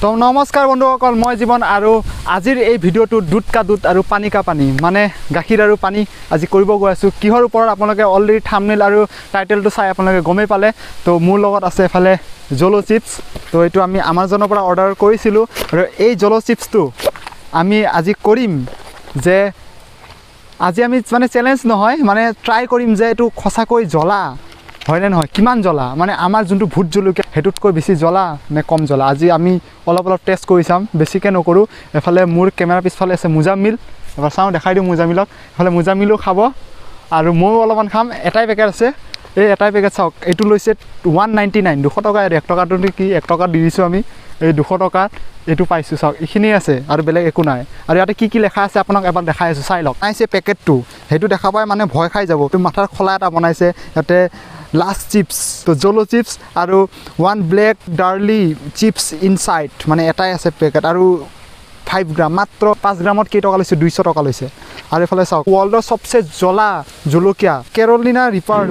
তো নমস্কাৰ বন্ধুসকল মই জীৱন আৰু আজিৰ এই ভিডিঅ'টো দুধ কা দুধ আৰু পানী কা পানী মানে গাখীৰ আৰু পানী আজি কৰিব গৈ আছোঁ কিহৰ ওপৰত আপোনালোকে অলৰেডি থাম্বনেইল আৰু টাইটেলটো চাই আপোনালোকে গমেই পালে তো মোৰ লগত আছে এফালে জলো চিপছ তো এইটো আমি আমাজনৰ পৰা অৰ্ডাৰ কৰিছিলোঁ আৰু এই জলো চিপছটো আমি আজি কৰিম যে আজি আমি মানে চেলেঞ্জ নহয় মানে ট্ৰাই কৰিম যে এইটো সঁচাকৈ জ্বলা হয়নে নহয় কিমান জ্বলা মানে আমাৰ যোনটো ভূত জলকীয়া হেতুতকৈ বেছি জ্বলা নে কম জ্বলা আজি আমি অলপ টেষ্ট কৰি চাম বেছিকৈ নকৰোঁ এফালে মোৰ কেমেৰা পিছফালে আছে মুজামিল এবাৰ চাওঁ দেখাই দিওঁ মুজামিলক এফালে মুজামিলো খাব আৰু ময়ো অলপমান খাম এটাই পেকেট আছে এই এটাই পেকেট চাওক এইটো লৈছে 199 200 টকা আৰু 1 টকাটো কি 1 টকা দি দিছোঁ আমি এই 200 টকা এইটো পাইছোঁ চাওক এইখিনি আছে আৰু বেলেগ একো নাই আৰু ইয়াতে কি লেখা আছে আপোনাক এবাৰ দেখাই আছোঁ চাই লওক নাইছে পেকেটটো সেইটো দেখা পাই মানে ভয় খাই যাব তো মাথাৰ খলা এটা বনাইছে ইয়াতে লাষ্ট চিপছ তো জলো চিপছ আৰু 1 ব্লেক ডাৰ্লি চিপছ ইনসাইড মানে এটাই আছে পেকেট আৰু 5 গ্ৰাম মাত্ৰ 5 গ্ৰামত কেই টকা লৈছে 200 টকা লৈছে আৰু এফালে চাওক ওয়াৰ্ল্ডৰ সবচে জ্বলা জলকীয়া কেৰলিনা ৰিপাৰ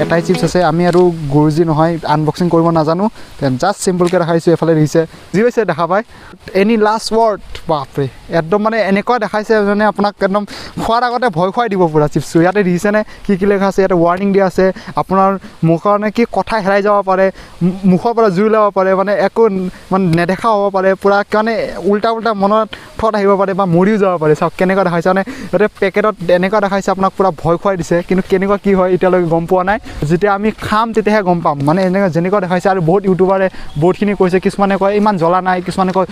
এটাই চিপছ আছে আমি আৰু গুৰুজি নহয় আনবক্সিং কৰিব নাজানো জাষ্ট চিম্পলকৈ দেখাইছোঁ এফালে দিছে যি হৈছে দেখা পায় এনি লাষ্ট ৱৰ্ড বাপৰে একদম মানে এনেকুৱা দেখাইছে মানে আপোনাক একদম খোৱাৰ আগতে ভয় খুৱাই দিব পুৰা চিপছটো ইয়াতে দিছেনে কি লেখা আছে ইয়াতে ৱাৰ্ণিং দিয়া আছে আপোনাৰ মুখৰ নে কি কথা হেৰাই যাব পাৰে মুখৰ পৰা জুই ওলাব পাৰে মানে একো মানে নেদেখা হ'ব পাৰে পুৰা মানে উল্টা মনত থট আহিব পাৰে বা মৰিও যাব পাৰে চাওক কেনেকুৱা দেখাইছে মানে ইয়াতে পেকেটত এনেকুৱা দেখাইছে আপোনাক পুৰা ভয় খুৱাই দিছে কিন্তু কেনেকুৱা কি হয় এতিয়ালৈকে গম পোৱা নাই যেতিয়া আমি খাম তেতিয়াহে গম পাম মানে এনেকুৱা যেনেকুৱা দেখাইছে আৰু বহুত ইউটিউবাৰে বহুতখিনি কৈছে কিছুমানে কয় ইমান জ্বলা নাই কিছুমানে কয়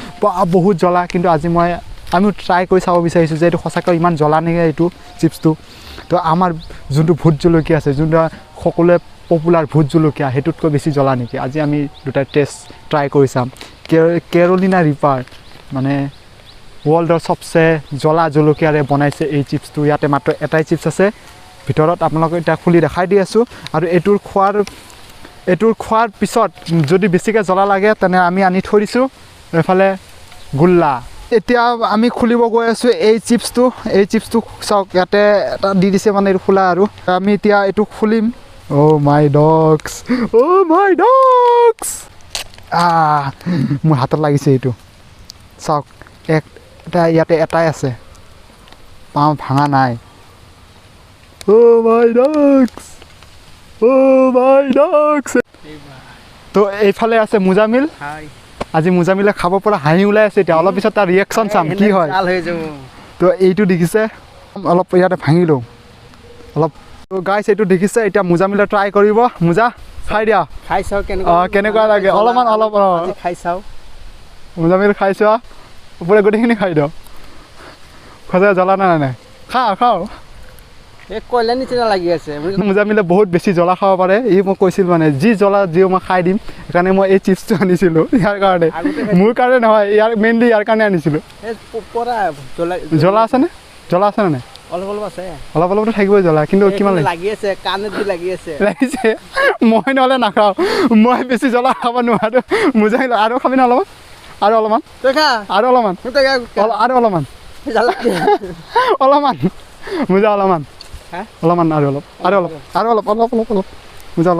বহুত জ্বলা কিন্তু আজি আমি ট্ৰাই কৰি চাব বিচাৰিছোঁ যে এইটো সঁচাকৈ ইমান জ্বলা নেকি এইটো চিপছটো তো আমাৰ যোনটো ভূত জলকীয়া আছে যোনটো সকলোৱে পপুলাৰ ভূত জলকীয়া সেইটোতকৈ বেছি জ্বলা নেকি আজি আমি দুটা টেষ্ট ট্ৰাই কৰি চাম কেৰলিনা ৰিপাৰ মানে ৱৰ্ল্ডৰ সবচে জ্বলা জলকীয়াৰে বনাইছে এই চিপছটো ইয়াতে মাত্ৰ এটাই চিপছ আছে ভিতৰত আপোনালোকক এতিয়া খুলি দেখাই দি আছোঁ আৰু এইটোৰ খোৱাৰ পিছত যদি বেছিকৈ জ্বলা লাগে তেনে আমি আনি থৈ দিছোঁ এফালে গোল্লা এতিয়া আমি খুলিব গৈ আছোঁ এই চিপছটো চাওক ইয়াতে এটা দি দিছে মানে এইটো খোলা আৰু আমি এতিয়া এইটো খুলিম অ' মাই ডগছ মোৰ হাতত লাগিছে এইটো চাওক ইয়াতে এটাই আছে পাওঁ ভাঙা নাই Oh my dogs তো এইফালে আছে মুজামিল আজি মুজামিলে খাব পৰা হাঁহি ওলাই আছে এতিয়া অলপ পিছত তাৰ ৰিয়েকশ্যন চাম কি হয় তো এইটো দেখিছে অলপ ইয়াতে ভাঙি লওঁ অলপ তো গাইছ এইটো দেখিছে এতিয়া মুজামিলে ট্ৰাই কৰিব মুজা খাই দিয়া খাই চাও কেনেকুৱা লাগে অলপমান খাই চাও মুজামিল খাই চোৱা পুৰা গোটেইখিনি খাই দিওঁ খোজা জ্বলা নাই খাওঁ কয়লা নিচিনা লাগি আছে মুজামিলে বহুত বেছি জ্বলা খাব পাৰে ই মোক কৈছিল মানে যি জ্বলা মই খাই দিম সেইকাৰণে মই এই চিপছটো আনিছিলোঁ ইয়াৰ কাৰণে মোৰ কাৰণে নহয় মেইনলি ইয়াৰ কাৰণে আনিছিলোঁ জ্বলা আছেনে নাই অলপ থাকিবই জ্বলা কিন্তু কিমান লাগিছে লাগিছে মই নহ'লে নাখাওঁ মই বেছি জ্বলা খাব নোৱাৰোঁ মুজামিল আৰু খাবি না অলপমান মুজা অলপমান আৰু অলপ মুজা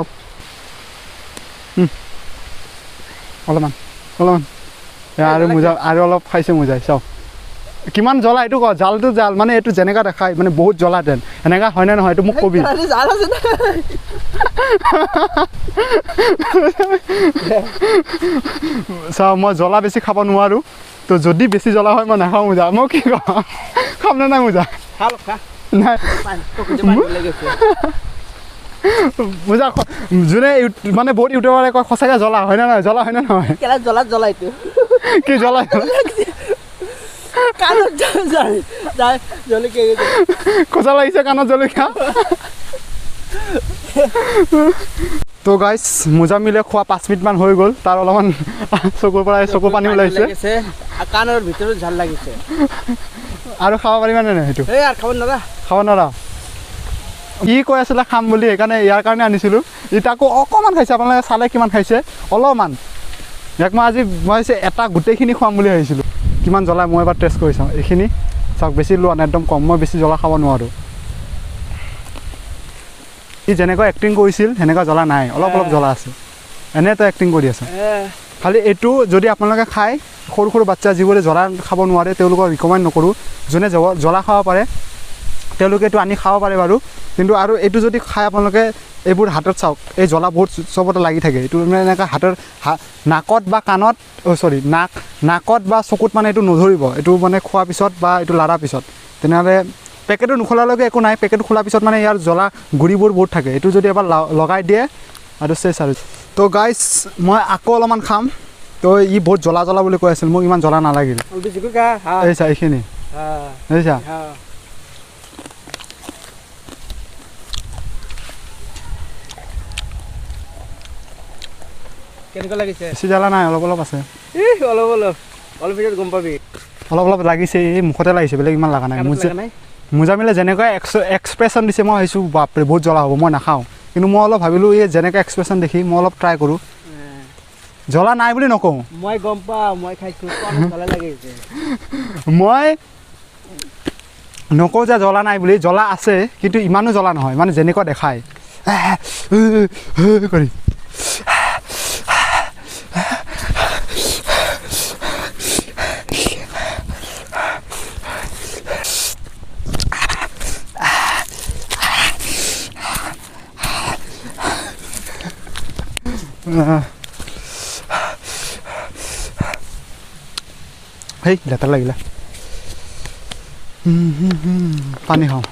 অলপমান আৰু মুজা আৰু অলপ খাইছে মুজাই চাওক কিমান জ্বলা এইটো জালটো জাল মানে এইটো যেনেকুৱা দেখায় মানে বহুত জ্বলা যেন এনেকুৱা হয়নে নহয় এইটো মোক কবি চাওঁ মই জ্বলা বেছি খাব নোৱাৰোঁ তো যদি বেছি জ্বলা হয় মই নাখাওঁ মুজা মই কি কওঁ খাম নে নাই মুজা নাই মুজা যোনে মানে বহুত ইউটিউবাৰে কয় সঁচাকৈ জ্বলা হয়নে নহয় কি জ্বলা খোজা লাগিছে কাণত জলকীয়া তো গাইছ মুজামিলে খোৱা 5 মিনিটমান হৈ গ'ল তাৰ অলপমান চকুৰ পৰা চকু পানী ওলাইছে কাণৰ ভিতৰত ঝাল লাগিছে আৰু খাব পাৰিবানে নাই সেইটো খাব নোৱাৰা ই কৈ আছিলে খাম বুলি সেইকাৰণে ইয়াৰ কাৰণে আনিছিলোঁ ই তাকো অকণমান খাইছে আপোনালোকে চালে কিমান খাইছে অলপমান ইয়াক মই এটা গোটেইখিনি খুৱাম বুলি ভাবিছিলোঁ কিমান জ্বলা মই এবাৰ টেষ্ট কৰি চাওঁ এইখিনি চাওক বেছি লোৱা নাই একদম কম মই বেছি জ্বলা খাব নোৱাৰোঁ ই যেনেকৈ এক্টিং কৰিছিল সেনেকুৱা জ্বলা নাই অলপ অলপ জ্বলা আছে এনেতো এক্টিং কৰি আছে খালি এইটো যদি আপোনালোকে খায় সৰু সৰু বাচ্চা যিবোৰে জ্বলা খাব নোৱাৰে তেওঁলোকক ৰিকমেণ্ড নকৰোঁ যোনে জ্বলা খাব পাৰে তেওঁলোকে এইটো আনি খাব পাৰে বাৰু কিন্তু আৰু এইটো যদি খায় আপোনালোকে এইবোৰ হাতত চাওক এই জ্বলা বহুত চবতে লাগি থাকে এইটো মানে এনেকৈ হাতৰ নাকত বা কাণত নাকত বা চকুত মানে এইটো নধৰিব এইটো মানে খোৱাৰ পিছত বা এইটো লাৰাৰ পিছত তেনেহ'লে পেকেটটো নোখোলালৈকে একো নাই পেকেট খোলাৰ পিছত মানে ইয়াৰ জ্বলা গুড়িবোৰ বহুত থাকে এইটো যদি এবাৰ লগাই দিয়ে আৰু চেচ আৰু তো গাইজ মই আকৌ অলপমান খাম তো ই বহুত জ্বলা বুলি কৈ আছিল মোক ইমান জ্বলা নালাগিল এইছা এইখিনি বুজিছা কেনেকুৱা লাগিছে বেছি জ্বলা নাই অলপ অলপ আছে অলপ গম পাবি অলপ লাগিছে এই মুখতে লাগিছে বেলেগ ইমান লগা নাই মোজামিলে যেনেকৈ এক্সপ্ৰেশ্যন দিছে মই ভাবিছোঁ বাপৰে বহুত জ্বলা হ'ব মই নাখাওঁ কিন্তু মই অলপ ভাবিলোঁ এই যেনেকৈ এক্সপ্ৰেশ্যন দেখি মই অলপ ট্ৰাই কৰোঁ জ্বলা নাই বুলি নকওঁ মই গম পাওঁ মই খাইছোঁ জ্বলা লাগিছে মই নকওঁ যে জ্বলা নাই বুলি জ্বলা আছে কিন্তু ইমানো জ্বলা নহয় মানে যেনেকুৱা দেখায় কৰি হেই লেতেৰা লাগিলে পানী খাওঁ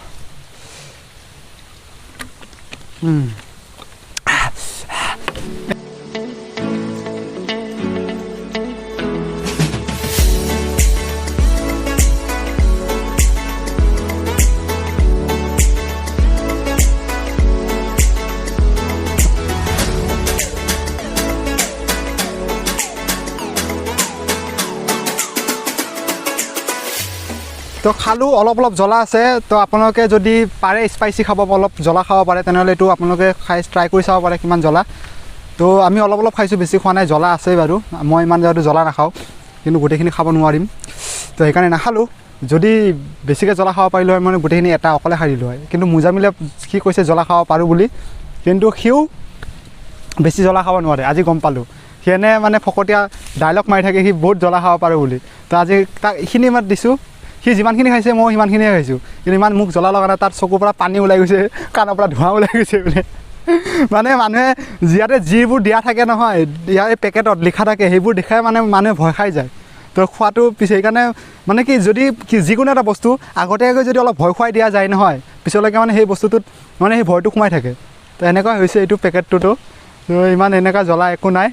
তো খালোঁ অলপ জ্বলা আছে তো আপোনালোকে যদি পাৰে স্পাইচি খাব অলপ জ্বলা খাব পাৰে তেনেহ'লে এইটো আপোনালোকে ট্ৰাই কৰি চাব পাৰে কিমান জ্বলা তো আমি অলপ খাইছোঁ বেছি খোৱা নাই জ্বলা আছে বাৰু মই ইমান জ্বলা নাখাওঁ কিন্তু গোটেইখিনি খাব নোৱাৰিম তো সেইকাৰণে নাখালোঁ যদি বেছিকৈ জ্বলা খাব পাৰিলোঁ হয় মানে গোটেইখিনি এটা অকলে খাই দিলোঁ হয় কিন্তু মোজামিলে সি কৈছে জ্বলা খাব পাৰোঁ বুলি কিন্তু সিও বেছি জ্বলা খাব নোৱাৰে আজি গম পালোঁ সি এনে মানে ফকতীয়া ডাইলগ মাৰি থাকে সি বহুত জ্বলা খাব পাৰোঁ বুলি তো আজি তাক এইখিনি মাত দিছোঁ সি যিমানখিনি খাইছে মই সিমানখিনিয়ে খাইছোঁ কিন্তু ইমান মোক জ্বলা লগা নাই তাৰ চকুৰ পৰা পানী ওলাই গৈছে কাণৰ পৰা ধোঁৱা ওলাই গৈছে বোলে মানে মানুহে ইয়াতে যিবোৰ দিয়া থাকে নহয় ইয়াৰ এই পেকেটত লিখা থাকে সেইবোৰ দেখাই মানে মানুহে ভয় খাই যায় তো খোৱাটো পিছে সেইকাৰণে মানে কি যদি যিকোনো এটা বস্তু আগতীয়াকৈ যদি অলপ ভয় খুৱাই দিয়া যায় নহয় পিছলৈকে মানে সেই বস্তুটোত মানে সেই ভয়টো সোমাই থাকে তো এনেকুৱা হৈছে এইটো পেকেটটোতো তো ইমান এনেকুৱা জ্বলা একো নাই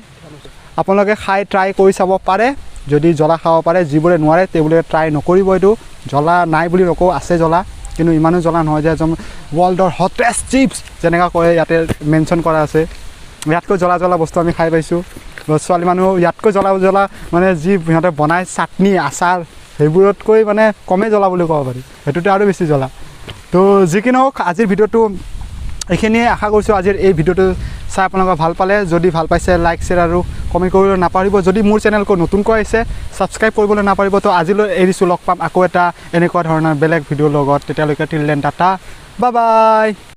আপোনালোকে খাই ট্ৰাই কৰি চাব পাৰে যদি জ্বলা খাব পাৰে যিবোৰে নোৱাৰে তেওঁলোকে ট্ৰাই নকৰিব এইটো জ্বলা নাই বুলি নকওঁ আছে জ্বলা কিন্তু ইমানো জ্বলা নহয় যে এজন ৱৰ্ল্ডৰ হটেষ্ট চিপছ যেনেকৈ কয় ইয়াতে মেনশ্যন কৰা আছে ইয়াতকৈ জ্বলা বস্তু আমি খাই পাইছোঁ ছোৱালী মানুহ ইয়াতকৈ জ্বলা মানে যি সিহঁতে বনায় চাটনি আচাৰ সেইবোৰতকৈ মানে কমেই জ্বলা বুলি ক'ব পাৰি সেইটোতে আৰু বেছি জ্বলা তো যি কি নহওক আজিৰ ভিডিঅ'টো এইখিনিয়ে আশা কৰিছোঁ আজিৰ এই ভিডিঅ'টো চাই আপোনালোকে ভাল পালে যদি ভাল পাইছে লাইক শ্বেয়াৰ আৰু কমেণ্ট কৰিবলৈ নাপাহৰিব যদি মোৰ চেনেলকৈ নতুনকৈ আহিছে ছাবস্ক্ৰাইব কৰিবলৈ নাপাহৰিব তো আজিলৈ এৰিছোঁ লগ পাম আকৌ এটা এনেকুৱা ধৰণৰ বেলেগ ভিডিঅ'ৰ লগত তেতিয়ালৈকে till then tata bye bye